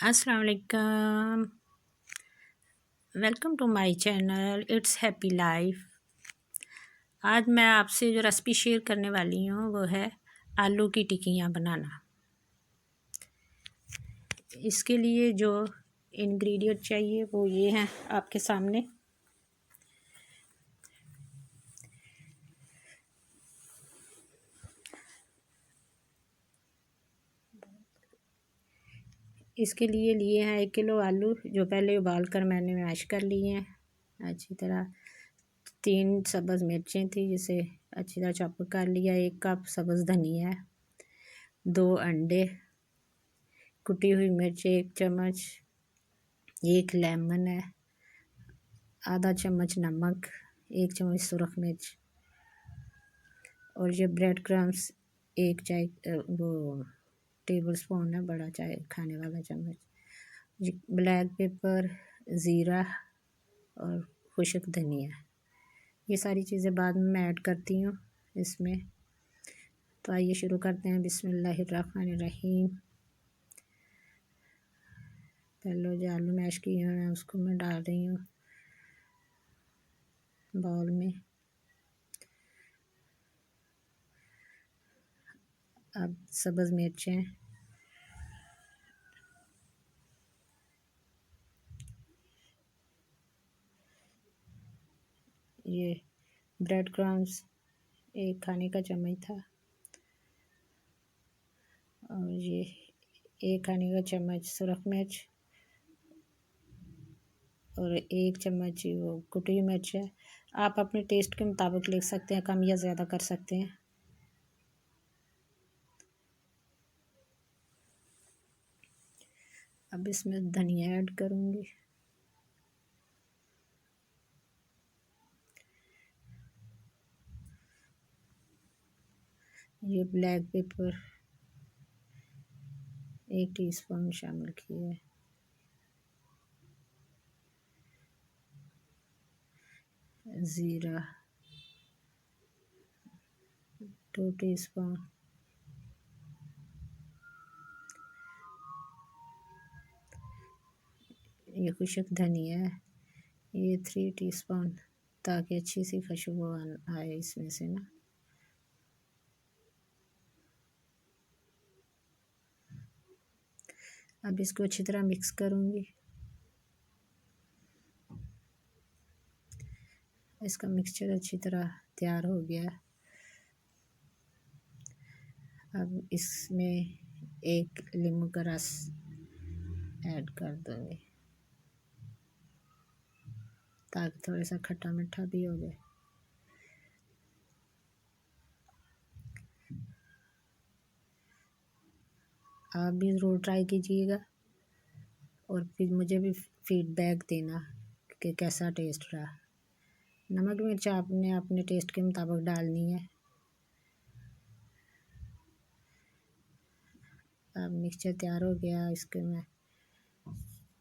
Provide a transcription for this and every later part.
अस्सलाम वालेकुम। Welcome to my channel it's happy life. आज मैं आपसे जो रेसिपी शेयर करने वाली हूँ वो है आलू की टिक्कियाँ बनाना। इसके लिए जो इंग्रेडिएंट चाहिए वो ये हैं आपके सामने। इसके लिए लिए हैं 1 किलो आलू, जो पहले उबाल कर मैंने मैश कर लिए हैं अच्छी तरह। 3 सब्ज़ मिर्चें थी जिसे अच्छी तरह चॉप कर लिया। 1 कप सब्ज़ धनिया है। 2 अंडे, कुटी हुई मिर्च 1 चम्मच, 1 लेमन है, आधा चम्मच नमक, 1 चम्मच सुरख मिर्च और ये ब्रेड क्रम्स 1 चाय वो टेबल स्पून है, बड़ा चाय खाने वाला चम्मच। जी ब्लैक पेपर, ज़ीरा और खुश्क धनिया। ये सारी चीज़ें बाद में मैं ऐड करती हूँ इसमें। तो आइए शुरू करते हैं। बिस्मिल्लाहिर्रहमानिर्रहीम। पहले जो आलू मैश किए हुए हैं उसको मैं डाल रही हूँ बाउल में। अब सब्ज़ मिर्चें, ये ब्रेड क्रम्स 1 खाने का चम्मच था, और ये 1 खाने का चम्मच सुरख मिर्च और 1 चम्मच वो कुटी हुई मिर्च है। आप अपने टेस्ट के मुताबिक लिख सकते हैं, कम या ज़्यादा कर सकते हैं। अब इसमें धनिया ऐड करूँगी। ये ब्लैक पेपर 1 टीस्पून शामिल किया है। ज़ीरा 2 टीस्पून, ये खुश्क धनिया है, ये 3 टीस्पून, ताकि अच्छी सी खुशबू आए इसमें से ना। अब इसको अच्छी तरह मिक्स करूँगी। इसका मिक्सचर अच्छी तरह तैयार हो गया। अब इसमें 1 नींबू का रस ऐड कर दूँगी, ताकि थोड़ा सा खट्टा मीठा भी हो जाए। आप भी ज़रूर ट्राई कीजिएगा और फिर मुझे भी फीडबैक देना कि कैसा टेस्ट रहा। नमक मिर्च आपने अपने टेस्ट के मुताबिक डालनी है। अब मिक्सचर तैयार हो गया, इसके मैं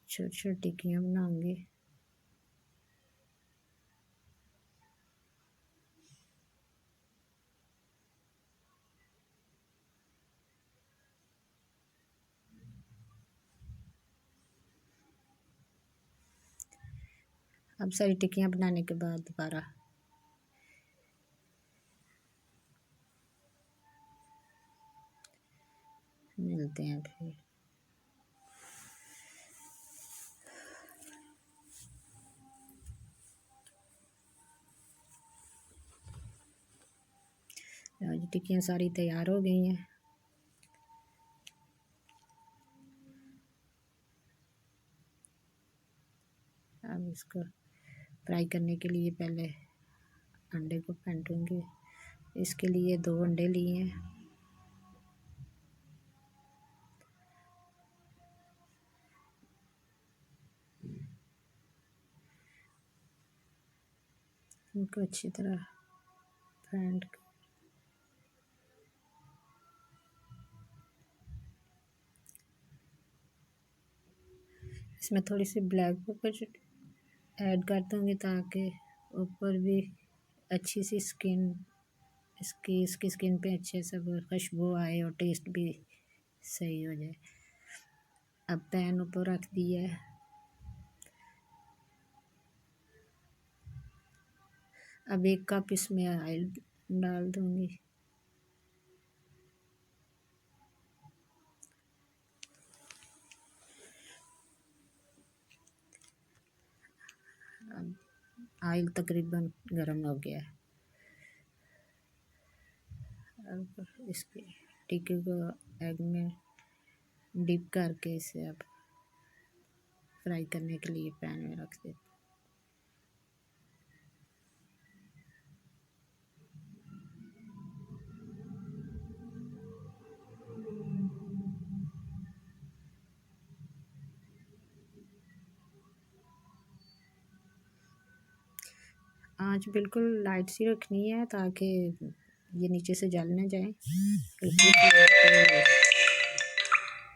छोटी छोटी टिक्कियाँ बनाऊँगी। अब सारी टिक्कियाँ बनाने के बाद दोबारा मिलते हैं फिर। आज टिक्कियाँ सारी तैयार हो गई हैं। अब इसको फ्राई करने के लिए पहले अंडे को फेंटूँगी। इसके लिए 2 अंडे लिए हैं। इनको अच्छी तरह फेंट कर इसमें थोड़ी सी ब्लैक पेपर ऐड कर दूँगी, ताकि ऊपर भी अच्छी सी इसकी स्किन पे अच्छे से खुशबू आए और टेस्ट भी सही हो जाए। अब पैन ऊपर रख दिया है। अब 1 कप इसमें ऑयल डाल दूँगी। अब ऑयल तकरीबन गर्म हो गया है। अब इसके टिक्की को एग में डिप करके इसे अब फ्राई करने के लिए पैन में रख देते। आँच बिल्कुल लाइट सी रखनी है ताकि ये नीचे से जल न जाए।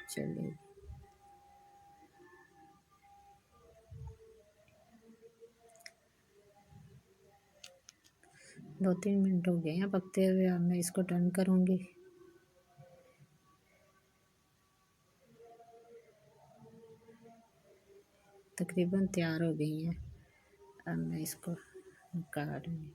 चलिए 2-3 मिनट हो गए हैं पकते हुए। अब मैं इसको टर्न करूँगी। तकरीबन तैयार हो गई हैं। अब मैं इसको काट दूँगी।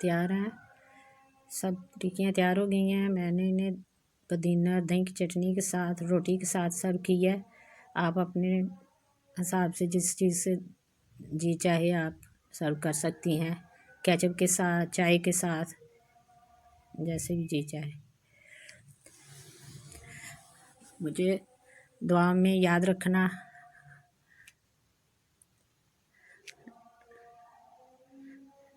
तैयार हैं, सब टिक्कियाँ तैयार हो गई हैं। मैंने इन्हें पुदीना दही की चटनी के साथ रोटी के साथ सर्व किया है। आप अपने हिसाब से जिस चीज़ से जी चाहे आप सर्व कर सकती हैं, केचप के साथ, चाय के साथ, जैसे भी जी चाहे। मुझे दुआ में याद रखना।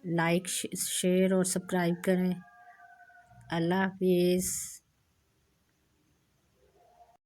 लाइक शेयर और सब्सक्राइब करें। अल्लाह हाफिज़।